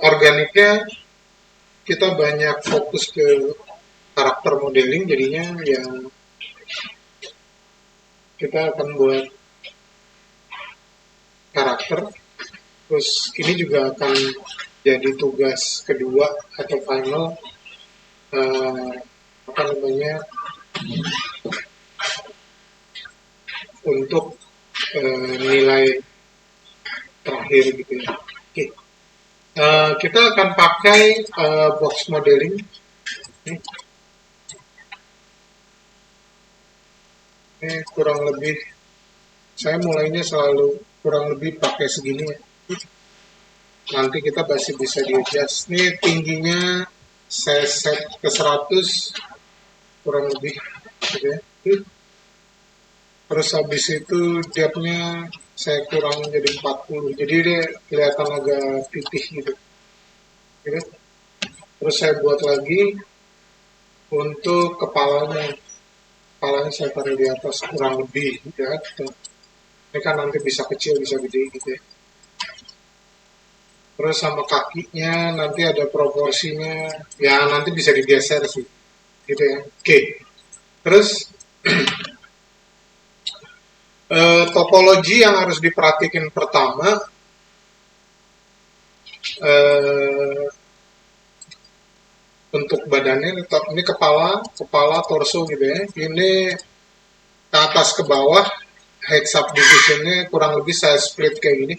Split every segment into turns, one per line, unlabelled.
Organiknya kita banyak fokus ke karakter modeling, jadinya ya kita akan buat karakter. Terus ini juga akan jadi tugas kedua atau final, eh, apa namanya, untuk nilai terakhir gitu ya. Oke. Kita akan pakai box modeling. Ini kurang lebih, saya mulainya selalu kurang lebih pakai segini ya. Nanti kita masih bisa di-adjust. Ini tingginya saya set ke 100 kurang lebih gitu ya. Terus habis itu depth-nya saya kurang jadi 40. Jadi dia kelihatan agak pipih gitu. Gitu. Terus saya buat lagi untuk kepalanya. Kepalanya saya taruh di atas kurang lebih ya. Gitu. Ini kan nanti bisa kecil bisa gede gitu ya. Terus sama kakinya nanti ada proporsinya, ya nanti bisa digeser sih gitu ya. Oke. Terus topologi yang harus diperhatikan pertama, untuk badannya ini kepala torso gitu ya. Ini ke atas ke bawah, head subdivisionnya kurang lebih saya split kayak gini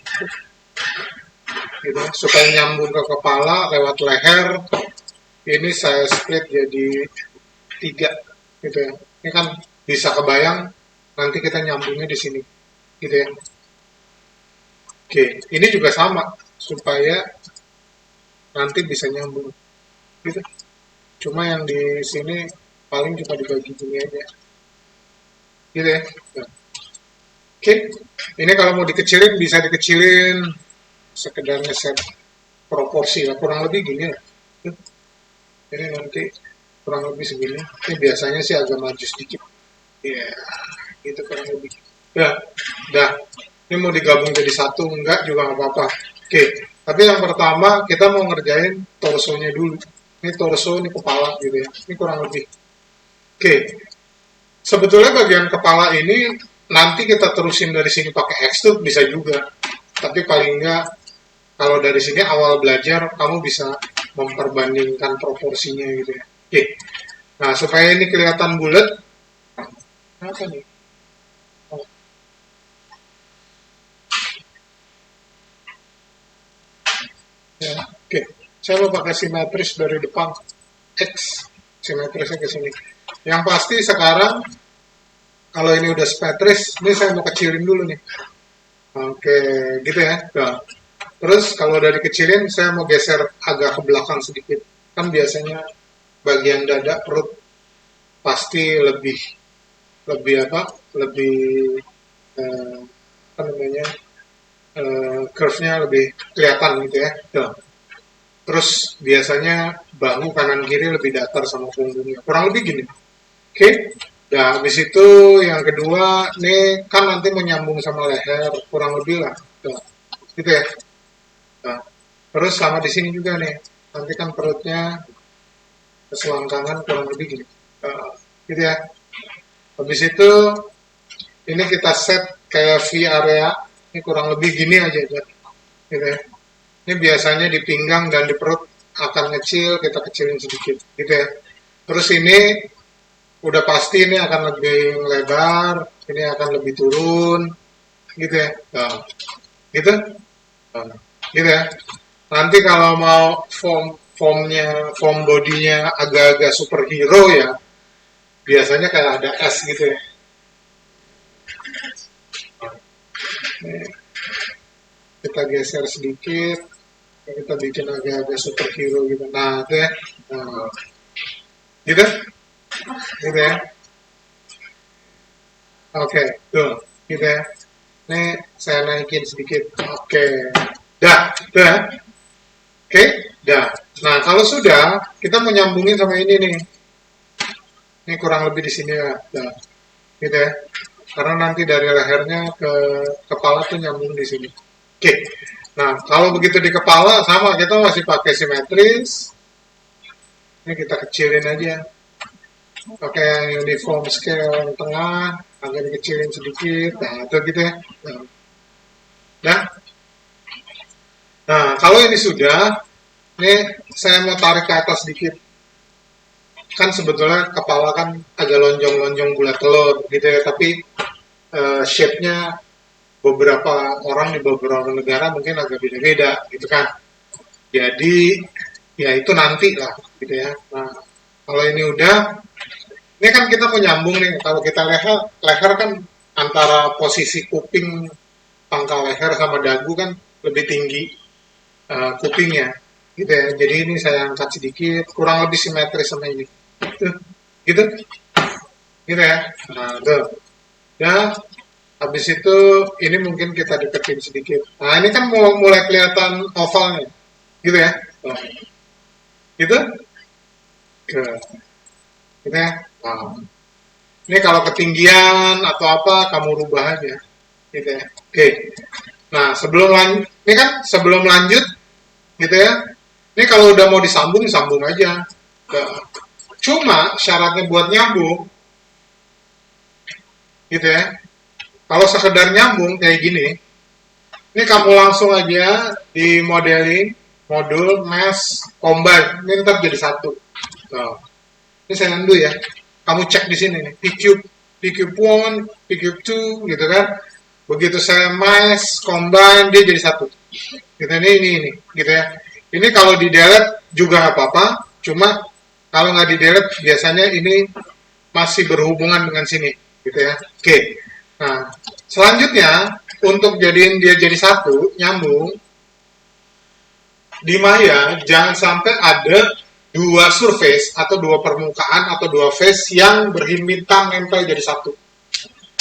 gitu, supaya nyambung ke kepala lewat leher. Ini saya split jadi 3 gitu ya. Ini kan bisa kebayang nanti kita nyambungnya di sini gitu ya. Oke, ini juga sama supaya nanti bisa nyambung gitu. Cuma yang di sini paling cuma dibagi gini aja gitu ya. Nah, oke, ini kalau mau dikecilin bisa dikecilin, sekedar ngeset proporsi lah, kurang lebih gini lah. Ini nanti kurang lebih segini. Ini biasanya sih agak maju sedikit. Ya, gitu kurang lebih. Ya, dah. Ini mau digabung jadi satu enggak juga nggak apa-apa. Oke, tapi yang pertama kita mau ngerjain torsonya dulu. Ini torso, ini kepala gitu ya. Ini kurang lebih. Oke, sebetulnya bagian kepala ini nanti kita terusin dari sini pakai extrude bisa juga. Tapi paling enggak kalau dari sini awal belajar kamu bisa memperbandingkan proporsinya gitu ya. Oke. Nah, supaya ini kelihatan bulat, apa nih? Oh, ya. Oke. Saya mau pakai simetris dari depan. X. Simetrisnya ke sini. Yang pasti sekarang kalau ini udah simetris, ini saya mau kecilin dulu nih. Oke, gitu ya. Nah, terus kalau udah dikecilin, saya mau geser agak ke belakang sedikit. Kan biasanya bagian dada perut pasti lebih lebih apa? Lebih eh, apa namanya? Curve-nya lebih kelihatan gitu ya. Nah, terus biasanya bahu kanan kiri lebih datar sama punggungnya. Kurang lebih gini. Oke. Ya, habis itu yang kedua, nih kan nanti menyambung sama leher, kurang lebih lah. Nah, gitu ya. Nah, terus sama di sini juga nih. Nanti kan perutnya keselangkangan kurang lebih gini. Gitu ya. Habis itu ini kita set kayak V area. Ini kurang lebih gini aja. Gitu ya. Ini biasanya di pinggang dan di perut akan kecil, kita kecilin sedikit. Gitu ya. Terus ini udah pasti ini akan lebih lebar, ini akan lebih turun. Gitu ya. Nah, gitu. Nah, gitu ya. Nanti kalau mau form bodinya agak-agak superhero ya, biasanya kayak ada S gitu ya. Nih, kita geser sedikit, kita bikin agak-agak superhero gitu. Nah, itu ya. Nah, gitu, gitu ya. Oke, tuh, gitu ya. Ini saya naikin sedikit. Oke, dah, tuh ya. Oke, dah. Nah, kalau sudah, kita mau nyambungin sama ini nih. Ini kurang lebih di sini ya. Dah, gitu ya. Karena nanti dari lehernya ke kepala tuh nyambung di sini. Oke. Nah, kalau begitu di kepala sama kita masih pakai simetris. Ini kita kecilin aja. Pakai yang uniform scale yang tengah, agak dikecilin sedikit. Nah, itu gitu ya. Nah, kalau ini sudah, ini saya mau tarik ke atas sedikit. Kan sebetulnya kepala kan agak lonjong-lonjong bulat telur gitu ya, tapi shape-nya beberapa orang di beberapa negara mungkin agak beda-beda gitu kan. Jadi ya itu nanti lah gitu ya. Nah, kalau ini udah, ini kan kita mau nyambung nih. Kalau kita leher kan antara posisi kuping pangkal leher sama dagu kan lebih tinggi kupingnya gitu ya. Jadi ini saya angkat sedikit, kurang lebih simetris sama ini. Gitu, gitu ya. Nah, tuh. Ya, habis itu ini mungkin kita deketin sedikit. Nah, ini kan mulai kelihatan ovalnya. Gitu ya. Oh, gitu. Gitu ya. Nah, ini kalau ketinggian atau apa kamu rubah aja. Gitu ya. Oke. Nah, sebelum lanjut gitu ya. Ini kalau udah mau disambung, sambung aja. Nah, cuma syaratnya buat nyambung gitu ya. Kalau sekedar nyambung kayak gini, ini kamu langsung aja di modeling modul mesh combine. Ini tetap jadi satu. Nah, ini saya undo ya. Kamu cek di sini nih, pcube 1, pcube 2 gitu kan. Begitu saya mesh combine dia jadi satu. Gitu ini gitu ya. Ini kalau di delete juga nggak apa-apa, cuma kalau nggak di delete biasanya ini masih berhubungan dengan sini gitu ya. Oke. Nah, selanjutnya untuk jadiin dia jadi satu, nyambung, di Maya jangan sampai ada dua surface atau dua permukaan atau dua face yang berhimpitang nempel jadi satu.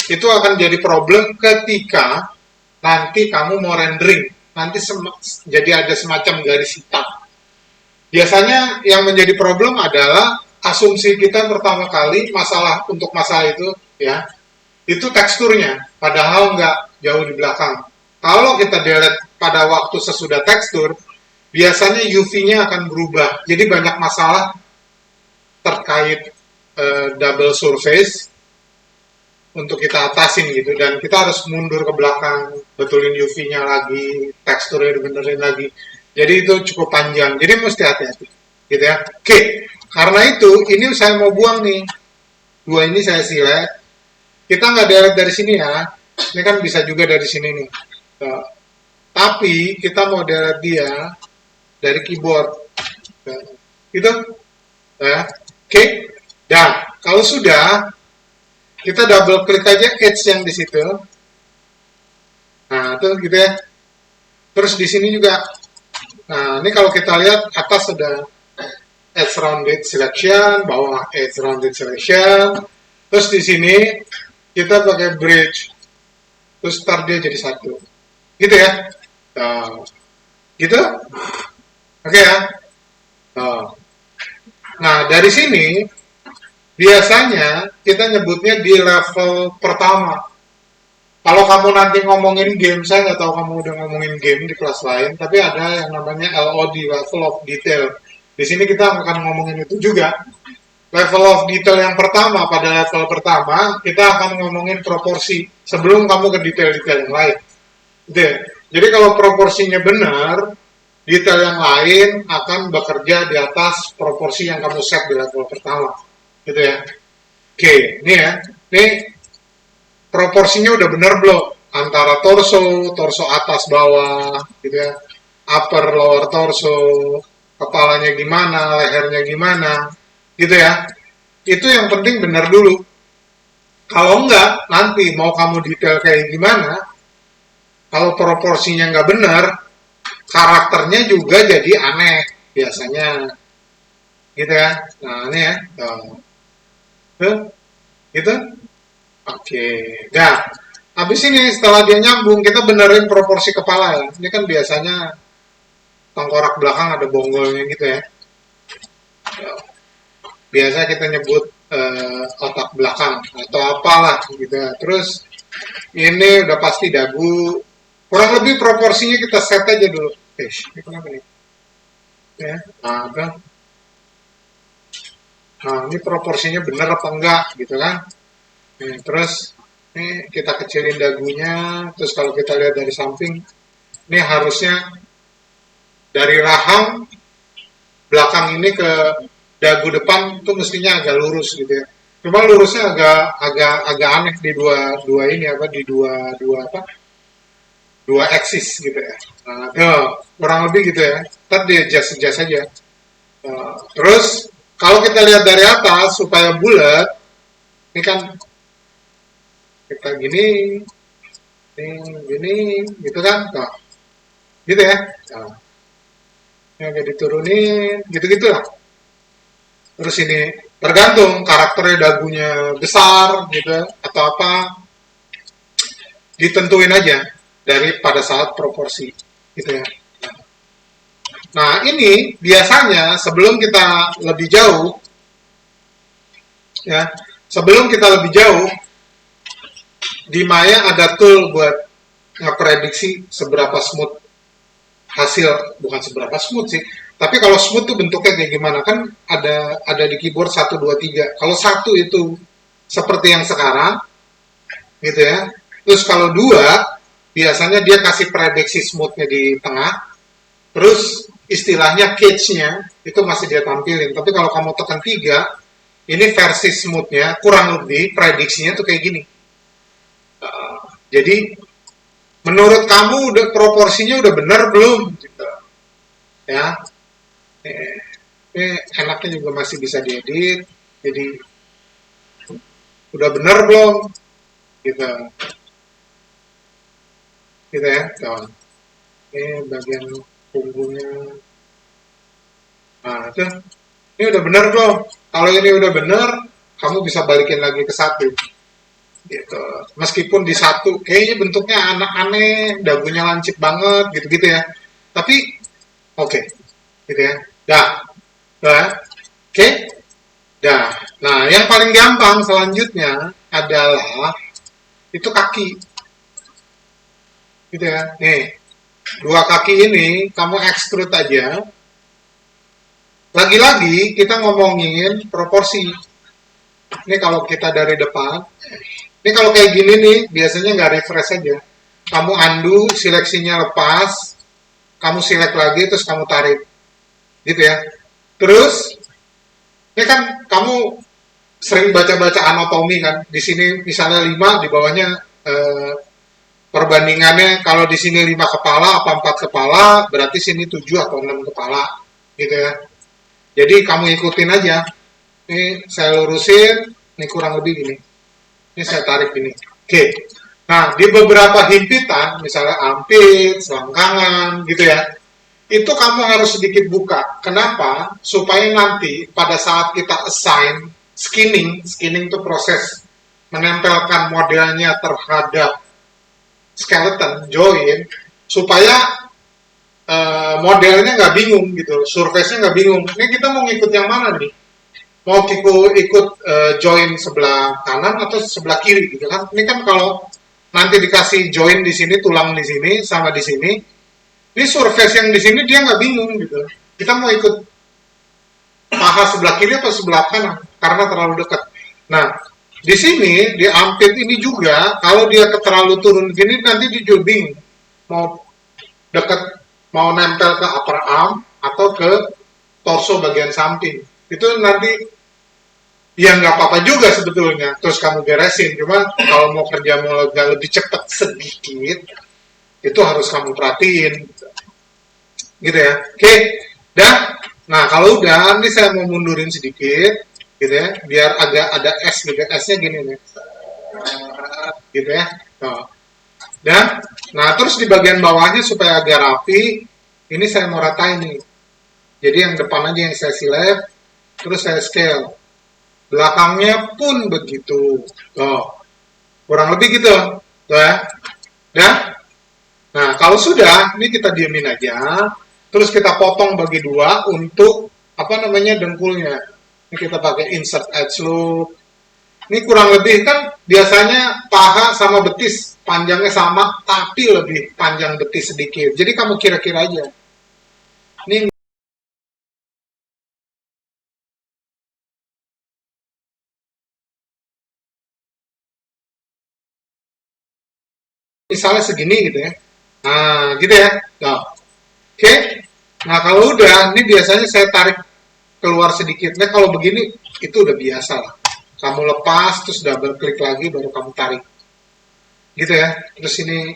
Itu akan jadi problem ketika nanti kamu mau rendering. Nanti jadi ada semacam garis hitam. Biasanya yang menjadi problem adalah asumsi kita pertama kali untuk masalah itu ya, itu teksturnya, padahal nggak jauh di belakang. Kalau kita delete pada waktu sesudah tekstur, biasanya UV-nya akan berubah. Jadi banyak masalah terkait double surface untuk kita atasin gitu, dan kita harus mundur ke belakang, betulin UV-nya lagi, teksturnya dibenerin lagi. Jadi itu cukup panjang, jadi mesti hati-hati gitu ya. Oke, karena itu ini saya mau buang nih, dua ini saya select. Kita nggak delete dari sini ya, ini kan bisa juga dari sini nih. Nah, tapi kita mau delete dia dari keyboard. Nah, gitu ya. Oke, dan kalau sudah kita double klik aja edge yang di situ. Nah, itu gitu ya. Terus di sini juga. Nah, ini kalau kita lihat atas ada edge rounded selection, bawah edge rounded selection. Terus di sini kita pakai bridge. Terus start dia jadi satu. Gitu ya. Nah, gitu. Oke ya. Nah, dari sini biasanya kita nyebutnya di level pertama. Kalau kamu nanti ngomongin game, saya nggak tahu kamu udah ngomongin game di kelas lain, tapi ada yang namanya LOD, level of detail. Di sini kita akan ngomongin itu juga. Level of detail yang pertama, pada level pertama, kita akan ngomongin proporsi sebelum kamu ke detail-detail yang lain. Gitu ya. Jadi kalau proporsinya benar, detail yang lain akan bekerja di atas proporsi yang kamu set di level pertama. Gitu ya. Oke, ini ya. Ini proporsinya udah bener belum? Antara torso atas bawah, gitu ya. Upper lower torso, kepalanya gimana, lehernya gimana, gitu ya. Itu yang penting bener dulu. Kalau enggak, nanti mau kamu detail kayak gimana, kalau proporsinya nggak bener, karakternya juga jadi aneh biasanya, gitu ya. Nah ini ya, tuh, gitu. Oke, nah, habis ini setelah dia nyambung, kita benerin proporsi kepala ya. Ini kan biasanya tengkorak belakang ada bonggolnya gitu ya. Biasa kita nyebut otak belakang atau apalah gitu. Terus ini udah pasti dagu, Kurang lebih proporsinya kita set aja dulu. Ini kenapa nih? Ya, nah, ini proporsinya bener apa enggak gitu kan? Nih, terus ini kita kecilin dagunya. Terus kalau kita lihat dari samping, ini harusnya dari rahang belakang ini ke dagu depan tuh mestinya agak lurus gitu ya. Cuma lurusnya agak aneh di dua ini apa di dua eksis gitu ya. Nah, kurang lebih gitu ya. Ntar dia adjust aja. Terus kalau kita lihat dari atas supaya bulat, ini kan kita gini, gitu kan? Nah, gitu ya. Nah, agak diturunin, gitu-gitu lah. Terus ini tergantung karakternya dagunya besar gitu atau apa, ditentuin aja dari pada saat proporsi gitu ya. Nah ini biasanya sebelum kita lebih jauh ya, sebelum kita lebih jauh di Maya ada tool buat ngeprediksi seberapa smooth hasil, bukan seberapa smooth sih, tapi kalau smooth tuh bentuknya kayak gimana kan ada di keyboard 1 2 3. Kalau 1 itu seperti yang sekarang gitu ya. Terus kalau 2 biasanya dia kasih prediksi smoothnya di tengah. Terus istilahnya cage-nya itu masih dia tampilin. Tapi kalau kamu tekan 3, ini versi smooth-nya kurang lebih prediksinya tuh kayak gini. Jadi menurut kamu udah proporsinya udah benar belum? Gitu. Ya, ini enaknya juga masih bisa diedit. Jadi udah benar belum? Gitu, gitu ya. Tuh. Ini bagian punggungnya. Nah, itu. Ini udah benar belum? Kalau ini udah benar, kamu bisa balikin lagi ke 1. Gitu. Meskipun di 1 kayaknya bentuknya aneh, dagunya lancip banget, gitu-gitu ya. Tapi oke, gitu ya. Dah, dah, oke, dah. Nah, yang paling gampang selanjutnya adalah itu kaki, gitu ya. Nih, 2 kaki ini kamu extrude aja. Lagi-lagi kita ngomongin proporsi. Ini kalau kita dari depan, ini kalau kayak gini nih, biasanya nggak refresh aja. Kamu undo, seleksinya lepas, kamu select lagi, terus kamu tarik. Gitu ya. Terus, ini kan kamu sering baca-baca anatomi kan. Di sini misalnya 5, di bawahnya perbandingannya kalau di sini 5 kepala apa 4 kepala, berarti sini 7 atau 6 kepala. Gitu ya. Jadi kamu ikutin aja. Ini saya lurusin, ini kurang lebih gini. Ini saya tarik gini. Oke. Nah, di beberapa himpitan, misalnya ampit, selangkangan, gitu ya, itu kamu harus sedikit buka. Kenapa? Supaya nanti pada saat kita assign skinning itu proses menempelkan modelnya terhadap skeleton, join, supaya modelnya nggak bingung gitu, surface-nya nggak bingung. Ini kita mau ngikut yang mana nih? Mau ikut join sebelah kanan atau sebelah kiri gitu kan? Ini kan kalau nanti dikasih join di sini, tulang di sini sama di sini, ini surface yang di sini dia nggak bingung gitu. Kita mau ikut paha sebelah kiri atau sebelah kanan karena terlalu dekat. Nah, di sini di armpit ini juga kalau dia terlalu turun gini nanti dia juga bingung mau dekat, mau nempel ke upper arm atau ke torso bagian samping. Itu nanti ya nggak apa-apa juga sebetulnya, terus kamu beresin. Cuma kalau mau kerja mau lebih cepat sedikit, itu harus kamu perhatiin, gitu ya. Oke, dah. Nah kalau udah, ini saya mau mundurin sedikit, gitu ya, biar agak ada S gitu. S-nya gini nih, gitu ya. Dan, nah terus di bagian bawahnya supaya agak rapi, ini saya mau ratain nih. Jadi yang depan aja yang saya select, terus saya scale. Belakangnya pun begitu. Kurang lebih gitu. Ya. Dan, nah kalau sudah, ini kita diemin aja. Terus kita potong bagi 2 untuk apa namanya dengkulnya. Ini kita pakai insert edge loop. Ini kurang lebih kan biasanya paha sama betis panjangnya sama, tapi lebih panjang betis sedikit. Jadi kamu kira-kira aja. Ini misalnya segini gitu ya. Nah, gitu ya. Nah, oke. Nah, kalau udah, ini biasanya saya tarik keluar sedikit. Nah, kalau begini, itu udah biasa lah. Kamu lepas, terus double klik lagi, baru kamu tarik. Gitu ya. Terus ini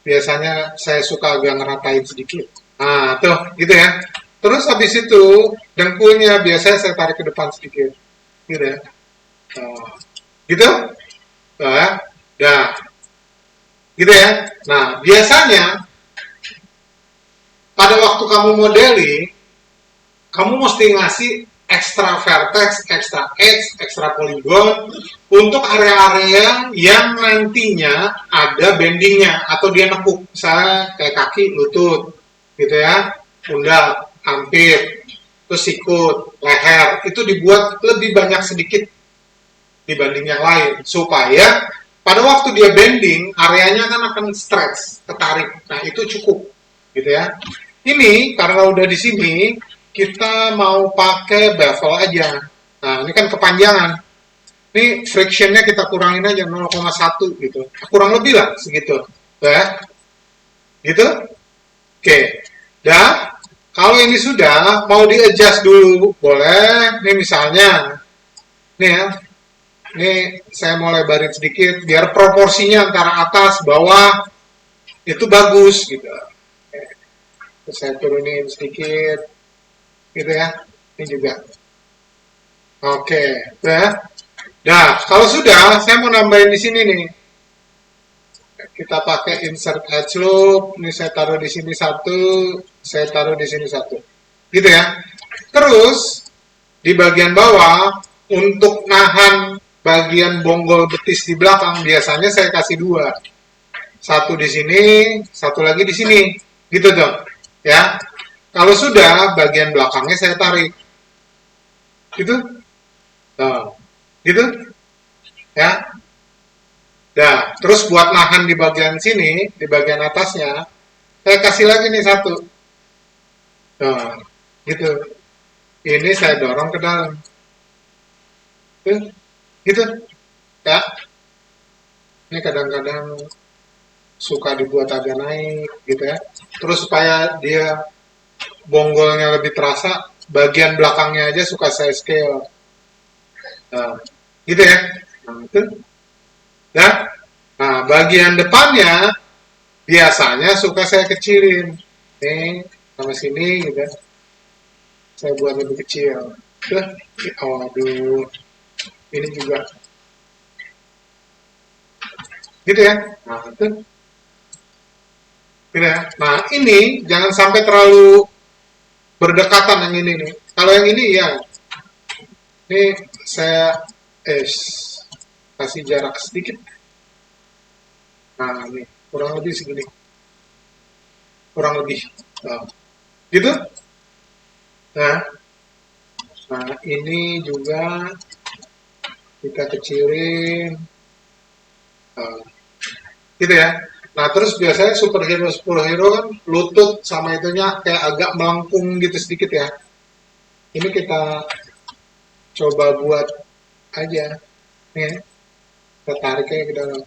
biasanya saya suka agak ngeratain sedikit. Nah, tuh, gitu ya. Terus habis itu, dengkulnya biasanya saya tarik ke depan sedikit. Gitu ya. Nah, gitu. Nah, dah. Gitu ya. Nah, biasanya pada waktu kamu modeling, kamu mesti ngasih extra vertex, extra edge, extra polygon untuk area-area yang nantinya ada bendingnya atau dia nekuk, misalnya kayak kaki, lutut, gitu ya, pundak, hampir, terus sikut, leher, itu dibuat lebih banyak sedikit dibanding yang lain supaya pada waktu dia bending areanya kan akan stretch, ketarik. Nah itu cukup, gitu ya. Ini karena udah di sini kita mau pakai bevel aja. Nah ini kan kepanjangan. Ini frictionnya kita kurangin aja 0,1 gitu. Kurang lebih lah segitu. Ya. Gitu? Oke. Dan kalau ini sudah mau di-adjust dulu, boleh. Ini misalnya, nih ya, ini saya mau lebarin sedikit biar proporsinya antara atas bawah itu bagus gitu. Terus saya turunin sedikit gitu ya. Ini juga. Oke, ya. Nah, kalau sudah saya mau nambahin di sini nih. Kita pakai insert edge loop. Ini saya taruh di sini satu, saya taruh di sini satu. Gitu ya. Terus di bagian bawah untuk nahan bagian bonggol betis di belakang biasanya saya kasih dua, satu di sini, satu lagi di sini, gitu dong, ya. Kalau sudah bagian belakangnya saya tarik, gitu, nah, gitu, ya. Nah, terus buat nahan di bagian sini, di bagian atasnya, saya kasih lagi nih satu, nah, gitu. Ini saya dorong ke dalam, gitu, ya. Ini kadang-kadang suka dibuat agak naik gitu ya. Terus supaya dia bonggolnya lebih terasa, bagian belakangnya aja suka saya scale. Nah, gitu ya. Nah, itu. Ya. Nah, bagian depannya biasanya suka saya kecilin. Nih, sama sini gitu. Saya buat lebih kecil. Tuh, oh, aduh. Ini juga. Gitu ya. Nah, itu. Gitu ya. Nah, ini jangan sampai terlalu berdekatan yang ini nih. Kalau yang ini ya, ini saya kasih jarak sedikit. Nah, ini kurang lebih segini. Kurang lebih. Nah, gitu. Nah, nah, ini juga kita kecilin. Nah, gitu ya. Nah, terus biasanya superhero kan lutut sama itunya kayak agak melengkung gitu sedikit ya. Ini kita coba buat aja. Nih, kita tarik aja ke dalam.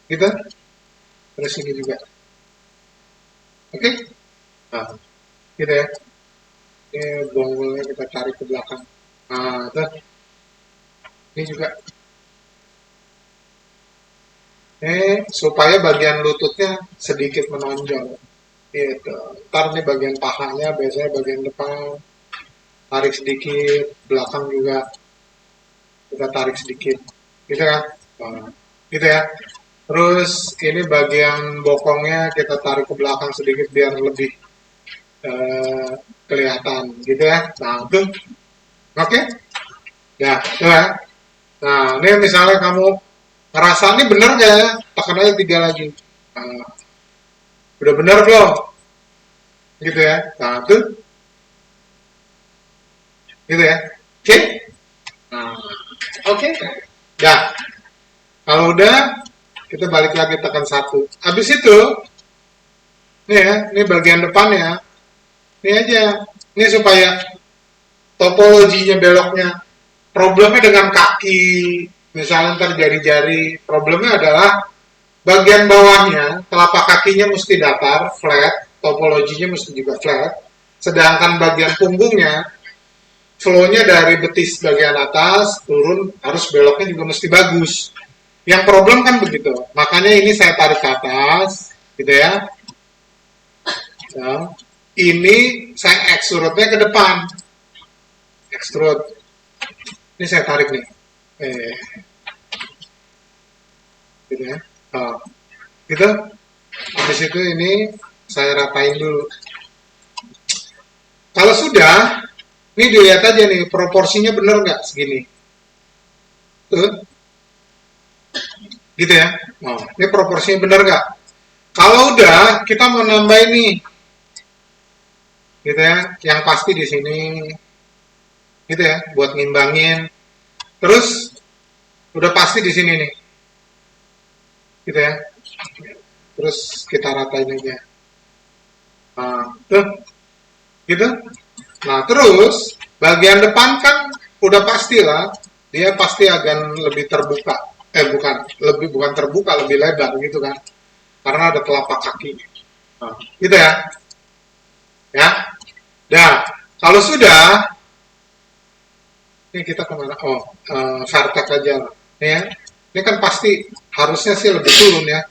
Gitu. Terus ini juga. Oke? Nah, gitu ya. Ini bonggolnya kita tarik ke belakang. Nah, tuh. Ini juga. Supaya bagian lututnya sedikit menonjol. Gitu. Ntar nih bagian pahanya biasanya bagian depan tarik sedikit, belakang juga kita tarik sedikit. Gitu kan? Nah, gitu ya. Terus ini bagian bokongnya kita tarik ke belakang sedikit biar lebih eh, kelihatan gitu ya. Nah, itu. Oke? Ya, coba. Nah, ini misalnya kamu ngerasa ini bener nggak ya? Tekan aja tiga lagi. Nah, udah bener belum? Gitu ya. Nah, itu. Gitu ya. Oke? Nah, Oke. Dah. Kalau udah, kita balik lagi tekan 1. Habis itu, nih ya, ini bagian depannya. Ini aja. Ini supaya topologinya beloknya. Problemnya dengan kaki, misalnya ntar jari-jari. Problemnya adalah bagian bawahnya, telapak kakinya mesti datar, flat, topologinya mesti juga flat. Sedangkan bagian punggungnya, flow-nya dari betis bagian atas, turun, harus beloknya juga mesti bagus. Yang problem kan begitu. Makanya ini saya tarik ke atas, gitu ya. Nah, ini saya extrude-nya ke depan. Extrude. Ini saya tarik nih. Gitu ya. Nah, gitu. Habis itu ini saya ratain dulu. Kalau sudah, ini dilihat aja nih, proporsinya bener nggak segini. Tuh. Gitu ya. Nah, ini proporsinya bener nggak? Kalau udah, kita mau nambah ini. Gitu ya. Yang pasti di sini. Gitu ya, buat ngimbangin. Terus, udah pasti di sini nih. Gitu ya. Terus kita ratain aja. Nah, tuh. Gitu. Nah, terus bagian depan kan udah pastilah dia pasti akan lebih terbuka. Bukan terbuka, lebih lebar gitu kan. Karena ada telapak kaki. Nah, gitu ya. Ya. Nah, kalau sudah ini kita kemana? Oh, vertex aja lah. Ini ya. Ini kan pasti harusnya sih lebih turun ya.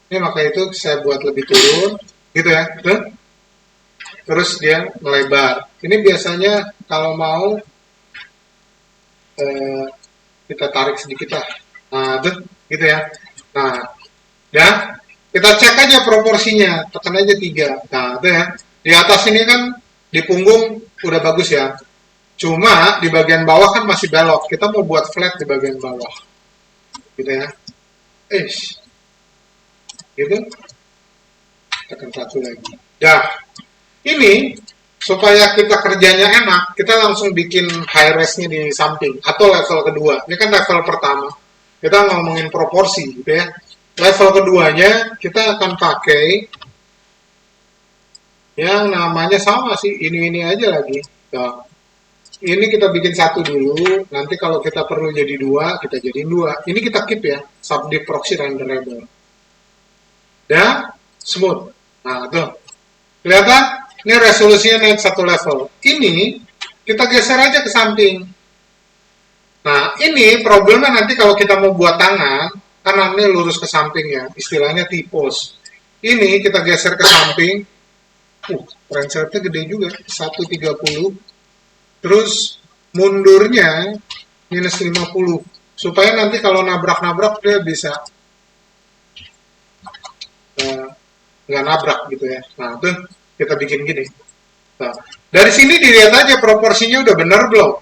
Ini maka itu saya buat lebih turun, gitu ya. Tuh. Terus dia melebar. Ini biasanya kalau mau kita tarik sedikit lah. Nah, tuh, gitu ya. Nah, ya, kita cek aja proporsinya, tekan aja 3. Nah, itu ya. Di atas ini kan di punggung udah bagus ya. Cuma di bagian bawah kan masih belok. Kita mau buat flat di bagian bawah. Gitu ya. Gitu. Tekan 1 lagi. Dah. Ini supaya kita kerjanya enak, kita langsung bikin high res-nya di samping atau level kedua. Ini kan level pertama. Kita ngomongin proporsi gitu ya. Level keduanya kita akan pakai yang namanya sama sih, ini aja lagi. Nah, ini kita bikin 1 dulu, nanti kalau kita perlu jadi 2, kita jadiin 2. Ini kita keep ya, subdiv proxy renderable. Dan smooth. Nah, tuh. Kelihatan? Ini resolusinya naik 1 level. Ini kita geser aja ke samping. Nah, ini problemnya nanti kalau kita mau buat tangan, kan ini lurus ke samping ya, istilahnya T-pose. Ini kita geser ke samping. Range-nya gede juga, 130. Terus mundurnya minus 50. Supaya nanti kalau nabrak-nabrak dia bisa nggak nabrak gitu ya. Nah, tuh kita bikin gini. Nah, dari sini dilihat aja proporsinya udah bener belum?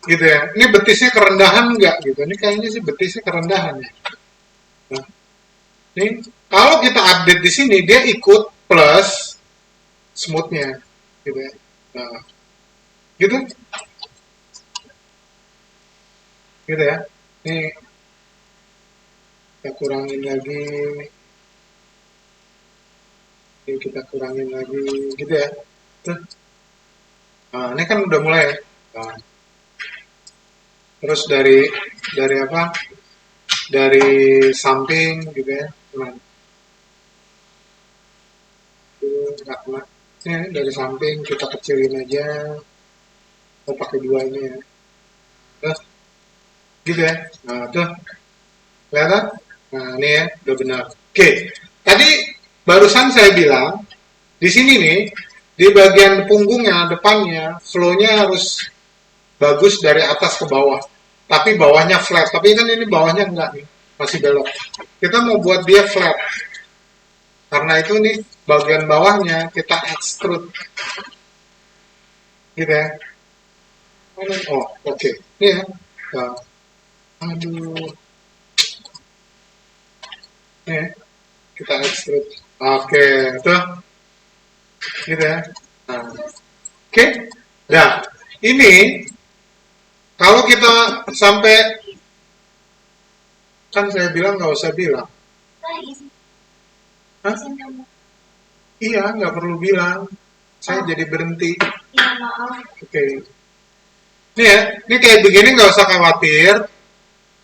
Gitu ya. Ini betisnya kerendahan nggak gitu? Ini kayaknya sih betisnya kerendahan ya. Nah, ini kalau kita update di sini dia ikut plus smoothnya, gitu ya. Nah, gitu, gitu ya. Ini kita kurangin lagi. Ini kita kurangin lagi, gitu ya. Tuh. Nah, ini kan udah mulai ya. Nah, terus dari apa? Dari samping gitu ya. Nah, nggak kena. Ini dari samping kita kecilin aja. Oh, pakai 2 ini ya. Tuh, gitu ya. Nah, tuh. Kelihatan? Nah, ini ya, udah benar. Oke. Tadi barusan saya bilang di sini nih, di bagian punggungnya, depannya, flow-nya harus bagus dari atas ke bawah. Tapi bawahnya flat. Tapi kan ini bawahnya enggak nih, masih belok. Kita mau buat dia flat. Karena itu nih, bagian bawahnya kita extrude. Gitu ya. Oh, oke. Ini ya. Nah, aduh. Ini ya. Kita extrude. Oke, tuh. Gitu ya. Nah, oke. Nah, ini kalau kita sampai, kan saya bilang nggak usah bilang. Hah? Iya, nggak perlu bilang. Saya jadi berhenti.
Iya, maaf.
Oke. Ini ya, ini kayak begini nggak usah khawatir.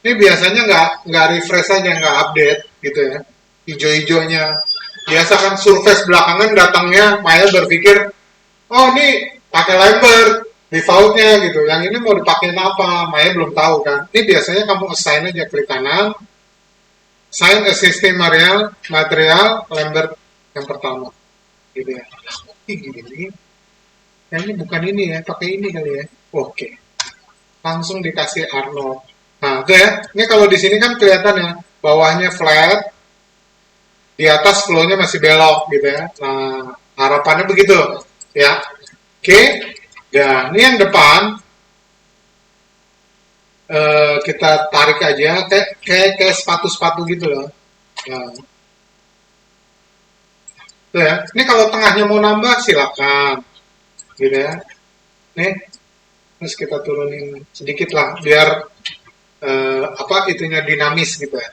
Ini biasanya nggak refresh aja, nggak update gitu ya. Hijau-hijaunya. Biasa kan surface belakangan datangnya, Maya berpikir, oh ini pakai Lambert defaultnya gitu. Yang ini mau dipakein apa? Maya belum tahu kan. Ini biasanya kamu assign aja, klik kanan, sign existing material Lambert yang pertama. Gitu ya. Gini. Yang ini bukan ini ya, pakai ini kali ya. Oke. Langsung dikasih Arnold. Nah, itu ya. Ini kalau di sini kan kelihatan ya, bawahnya flat, di atas flow-nya masih belok gitu ya. Nah, harapannya begitu ya. Oke. Dan ini yang depan kita tarik aja kayak sepatu-sepatu gitu loh. Nah, itu ya. Ini kalau tengahnya mau nambah silakan. Gitu ya. Nih, terus kita turunin sedikit lah biar itunya dinamis gitu ya.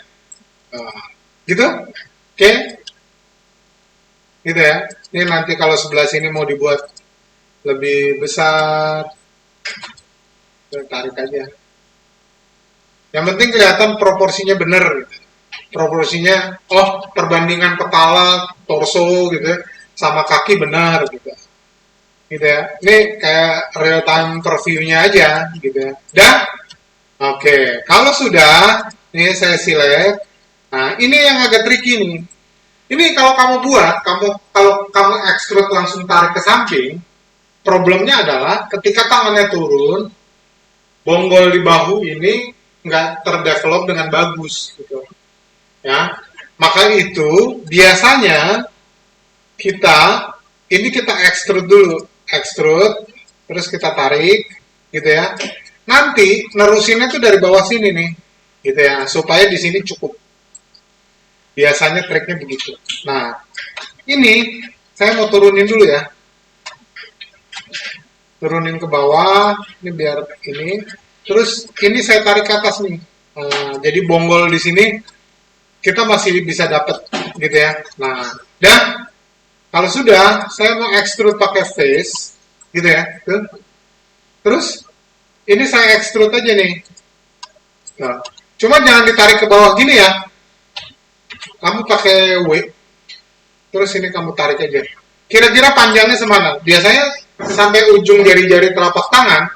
Gitu. Oke. Gitu ya. Ini nanti kalau sebelah sini mau dibuat lebih besar, tarik aja. Yang penting kelihatan proporsinya bener. Gitu. Proporsinya, perbandingan kepala, torso gitu ya, sama kaki benar gitu. Gitu ya. Ini kayak real time previewnya aja gitu ya. Dah? Oke. Kalau sudah, ini saya select. Nah, ini yang agak tricky nih. Ini kalau kamu buat, kalau kamu extrude langsung tarik ke samping, problemnya adalah ketika tangannya turun, bonggol di bahu ini nggak terdevelop dengan bagus, gitu. Ya, maka itu biasanya kita extrude dulu, extrude, terus kita tarik, gitu ya. Nanti nerusinnya tuh dari bawah sini nih, gitu ya, supaya di sini cukup. Biasanya triknya begitu. Nah, ini saya mau turunin dulu ya. Turunin ke bawah, ini biar ini. Terus ini saya tarik ke atas nih. Jadi bonggol di sini kita masih bisa dapat gitu ya. Nah, dan kalau sudah saya mau extrude pakai face gitu ya. Tuh. Terus ini saya extrude aja nih. Nah, cuma jangan ditarik ke bawah gini ya. Kamu pakai W, terus ini kamu tarik aja. Kira-kira panjangnya semana? Biasanya sampai ujung jari-jari telapak tangan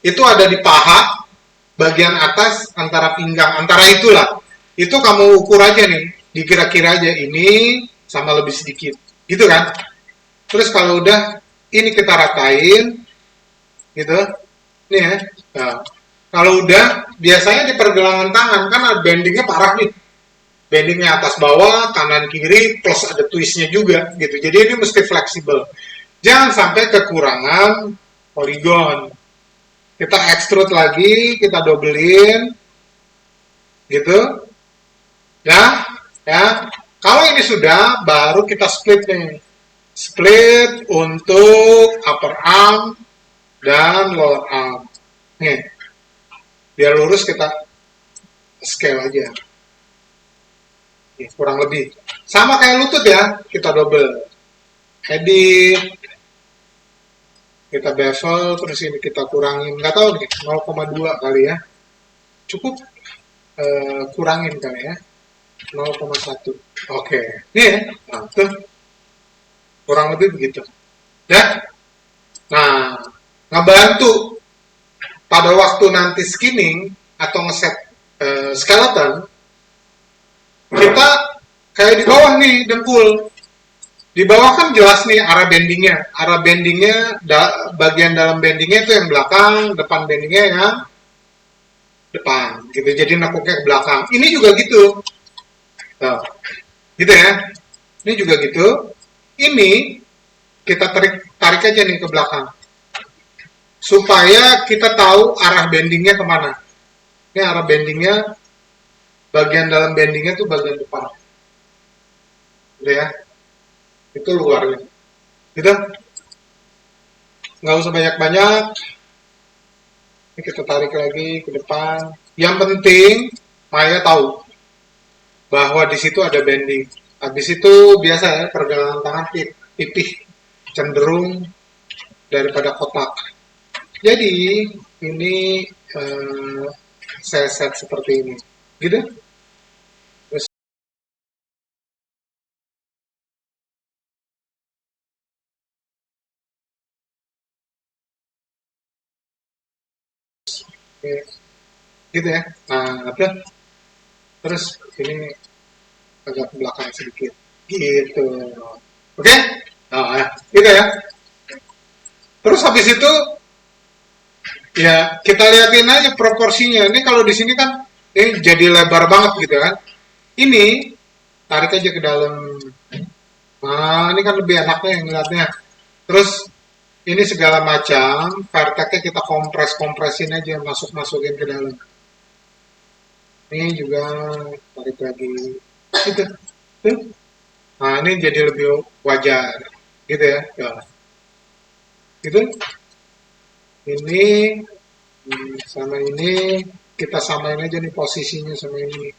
itu ada di paha bagian atas antara pinggang, antara itulah. Itu kamu ukur aja nih, dikira-kira aja ini sama lebih sedikit, gitu kan? Terus kalau udah ini kita ratain, gitu, nih ya. Nah, kalau udah biasanya di pergelangan tangan kan ada bendingnya parah nih. Bendingnya atas bawah, kanan kiri, plus ada twistnya juga gitu. Jadi ini mesti fleksibel. Jangan sampai kekurangan poligon. Kita extrude lagi, kita dobelin, gitu. Ya. Kalau ini sudah, baru kita split nih. Split untuk upper arm dan lower arm. Nih, biar lurus kita scale aja. Kurang lebih sama kayak lutut ya, kita double edit, kita bevel, terus ini kita kurangin, nggak tahu nih 0,2 kali ya, cukup, kurangin kali ya 0,1. Oke, nih ya, nah, tuh kurang lebih begitu ya. Nah, ngebantu pada waktu nanti skinning atau ngeset skeleton, kita kayak di bawah nih dengkul. Di bawah kan jelas nih arah bendingnya. Arah bendingnya, bagian dalam bendingnya itu yang belakang, depan bendingnya yang depan. Gitu. Jadi nekuknya ke belakang. Ini juga gitu. Tuh. Gitu ya. Ini juga gitu. Ini kita tarik aja nih ke belakang. Supaya kita tahu arah bendingnya kemana. Ini arah bendingnya, bagian dalam bendingnya tuh bagian depan. Gitu ya. Itu luarnya. Gitu. Nggak usah banyak-banyak. Ini kita tarik lagi ke depan. Yang penting Maya tahu bahwa di situ ada bending. Habis itu biasa ya pergelangan tangan pipih cenderung daripada kotak. Jadi ini saya set seperti ini, gitu. Terus gitu ya. Nah, terus ini agak ke belakang sedikit, gitu. Oke? Nah, ya, gitu ya. Terus habis itu ya kita liatin aja proporsinya. Ini kalau di sini kan ini jadi lebar banget gitu kan. Ini tarik aja ke dalam. Nah, ini kan lebih enaknya yang ngeliatnya. Terus ini segala macam, verteknya kita kompres-kompresin aja, masuk-masukin ke dalam. Ini juga tarik lagi. Gitu. Tuh. Nah, ini jadi lebih wajar. Gitu ya. Ya. Gitu. Ini sama ini kita samain aja nih posisinya sama ini.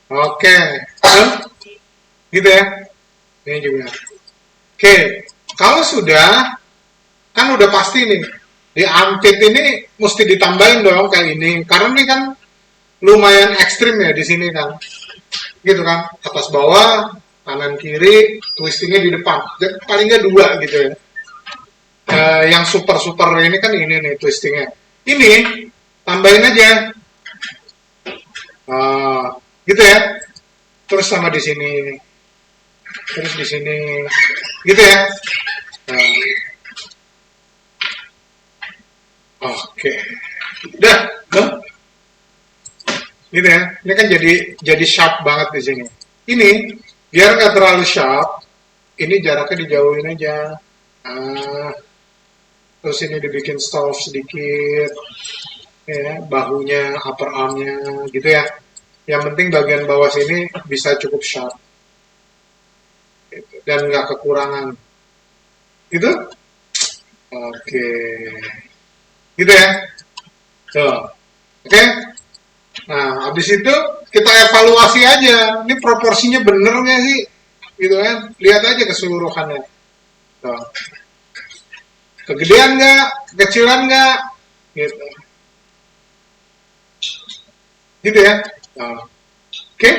Oke. Tuh. Gitu ya. Ini juga. Oke. Kalau sudah, kan udah pasti nih. Di armpit ini mesti ditambahin dong kayak ini. Karena ini kan lumayan ekstrim ya di sini kan. Gitu kan. Atas bawah, kanan kiri, twistingnya di depan. Paling nggak dua gitu ya. Yang super-super ini kan ini nih twistingnya. Ini tambahin aja. Gitu ya. Terus sama di sini. Terus di sini. Gitu ya. Nah, oke. Udah, udah. Gitu ya. Ini kan jadi sharp banget di sini. Ini biar nggak terlalu sharp, ini jaraknya dijauhin aja. Nah, terus ini dibikin soft sedikit, ya, bahunya, upper armnya, gitu ya. Yang penting bagian bawah sini bisa cukup sharp gitu. Dan nggak kekurangan. Gitu? Oke. Gitu ya. Tuh. Oke. Nah, habis itu kita evaluasi aja. Ini proporsinya bener nggak sih? Gitu kan? Lihat aja keseluruhannya. Tuh. Kegedean nggak? Kecilan nggak? Gitu. Gitu ya. Nah, oke.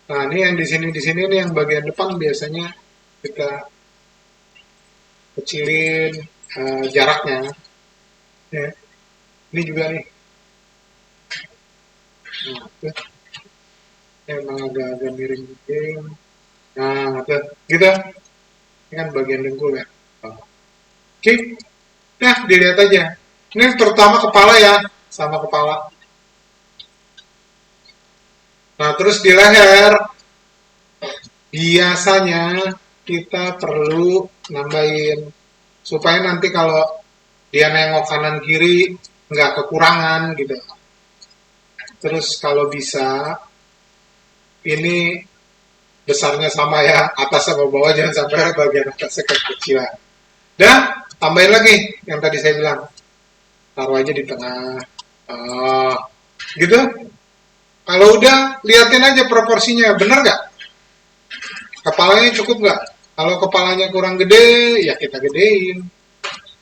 Nah, ini yang di sini nih yang bagian depan biasanya kita kecilin jaraknya. Ya. Ini juga nih. Nah, tuh. Emang agak-agak miring-miring. Nah, tuh. Gitu. Ini kan bagian dengkul ya. Nah, oke. Nah, dilihat aja. Ini terutama kepala ya. Sama kepala. Nah, terus di leher. Biasanya kita perlu nambahin supaya nanti kalau dia nengok kanan kiri nggak kekurangan gitu. Terus kalau bisa ini besarnya sama ya, atas sama bawah jangan sampai bagian atasnya kekecilan. Dan tambahin lagi yang tadi saya bilang, taruh aja di tengah. Uh, gitu. Kalau udah liatin aja proporsinya, bener nggak? Kepalanya cukup nggak? Kalau kepalanya kurang gede, ya kita gedein.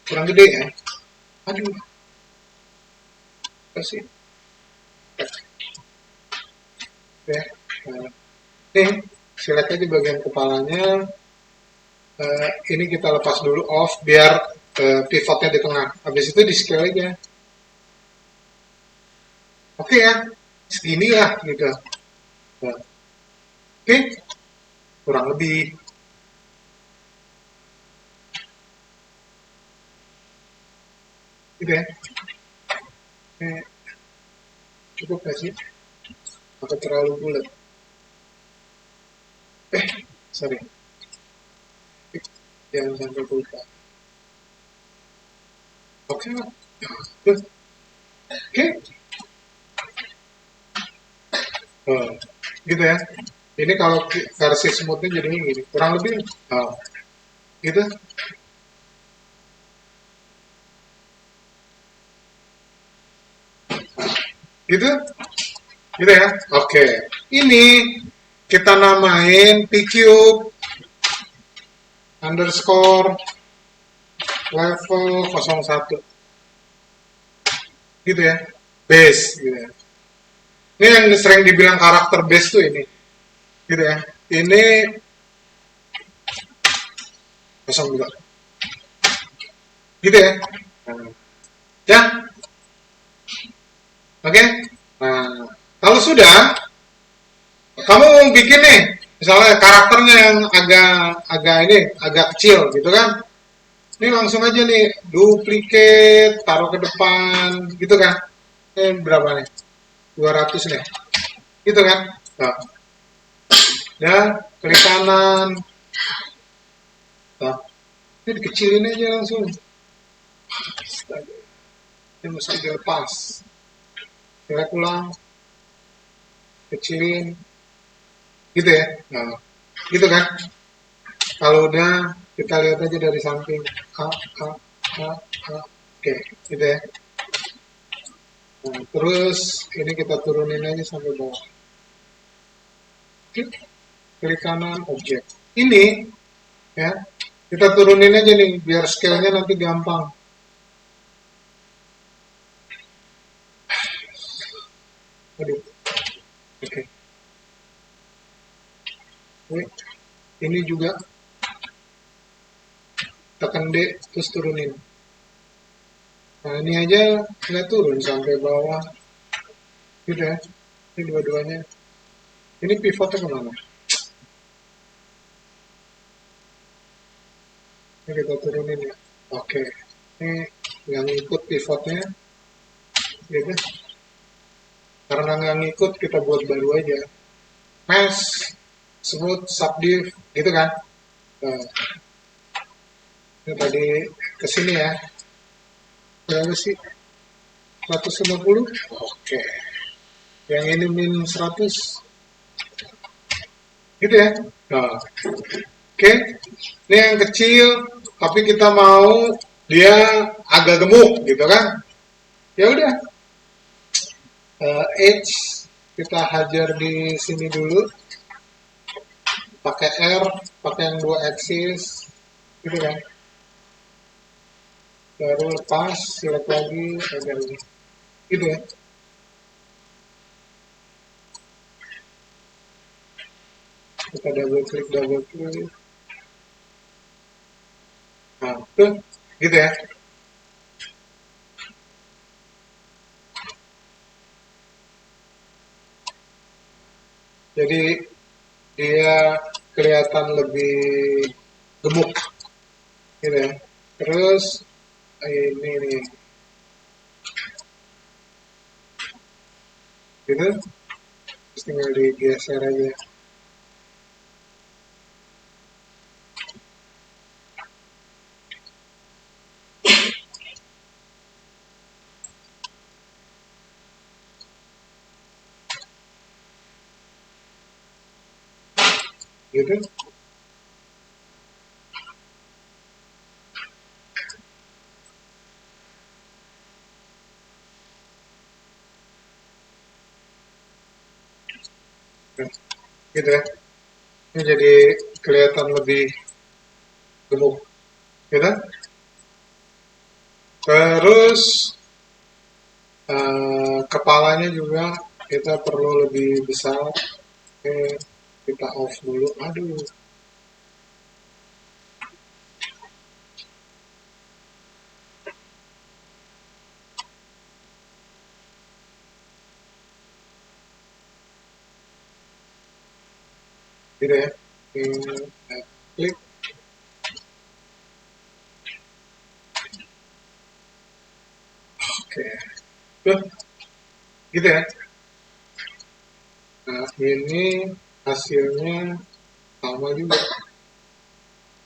Kurang gede ya. Aduh, kasih. Ya. Nah, nih, silet aja bagian kepalanya. Ini kita lepas dulu off biar pivotnya di tengah. Habis itu di scale aja. Oke ya, segini lah gitu. Nah, oke, kurang lebih. Gitu ya. Cukup gak sih? Atau terlalu bulat? Sorry. Jangan sampai lupa. Oke lah. Oke. Oh, gitu ya. Ini kalau versi smoothnya jadinya gini. Kurang lebih. Oh, gitu. gitu gitu ya. Oke, ini kita namain pcube underscore level 01 gitu ya, base gitu ya. Ini yang sering dibilang karakter base tuh ini gitu ya. Ini 02 gitu ya. Ya, oke. Nah, kalau sudah kamu bikin nih misalnya karakternya yang agak kecil gitu kan, ini langsung aja nih duplicate taruh ke depan gitu kan. Ini berapa nih, 200 nih gitu kan. Nah, ya klik kanan. Nah, ini dikecilin aja langsung. Ini mesti dilepas, klik ulang, kecilin gitu ya. Nah, gitu kan. Kalau udah kita lihat aja dari samping. A, A, A, A. Oke, gitu ya. Nah, terus ini kita turunin aja sampai bawah. Klik kanan objek. Ini ya, kita turunin aja nih biar scale-nya nanti gampang. Aduh. Oke. Ini juga tekan D terus turunin. Nah, ini aja nggak turun sampai bawah. Gitu ya. Ini dua-duanya. Ini pivotnya kemana? Ini kita turunin ya. Oke. Ini yang ikut pivotnya. Gitu. Karena nggak ngikut kita buat baru aja. Mesh, smooth, subdiv, gitu kan. Nah, ini tadi kesini ya. Berapa sih? 150? Oke. Yang ini min 100. Gitu ya. Nah, oke. Ini yang kecil, tapi kita mau dia agak gemuk gitu kan. Ya udah. Edge kita hajar di sini dulu. Pakai R, pakai yang 2 axis. Gitu kan. Baru lepas, select lagi, hajar ini. Gitu ya. Kita double klik. Nah, tuh, gitu ya. Jadi dia kelihatan lebih gemuk, gitu ya. Terus ini nih, gitu. Terus tinggal digeser aja, gitu. Nah, gitu ya. Ini jadi kelihatan lebih gemuk, gitu. Terus kepalanya juga kita perlu lebih besar. Oke, kita off dulu. Aduh, gitu ya. Klik. Oke, tuh, gitu ya. Nah, ini hasilnya sama juga.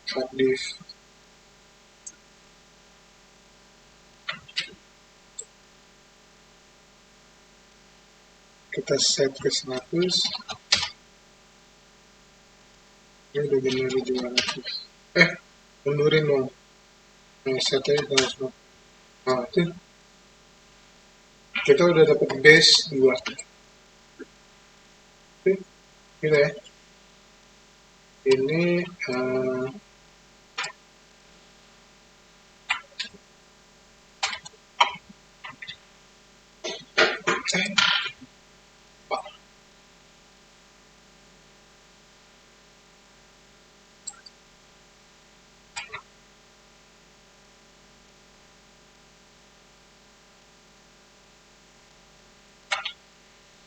Subdiv. Kita set ke 100. Ini udah bener 200. Mundurin dong. Nah, set aja 200. Nah, itu kita udah dapat base 2. Gitu ya. Ini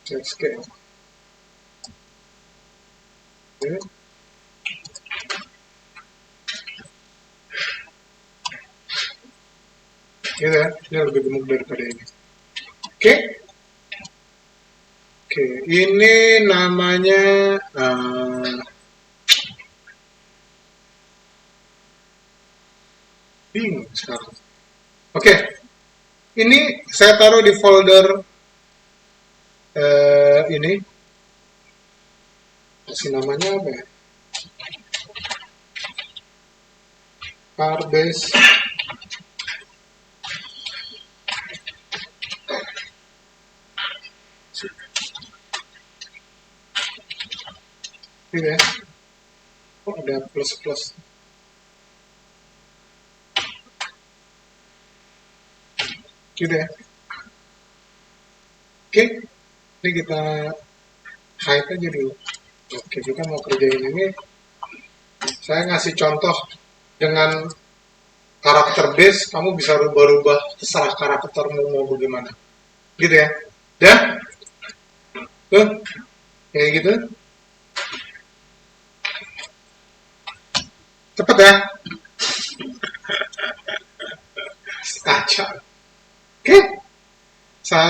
set scale. Oke. Gitu ya, ini lebih gemuk daripada ini. Oke. Oke, ini namanya bingung sekarang. Oke, ini saya taruh di folder ini. Kasih namanya apa ya? Parbase gitu ya. Oh, ada plus. Gitu ya. Oke, ini kita hide aja dulu. Oke, kita mau kerjain ini. Saya ngasih contoh dengan karakter base, kamu bisa rubah-rubah terserah karaktermu mau bagaimana. Gitu ya. Dan tuh, kayak gitu. Cepet ya. Kacau. Oke. Saya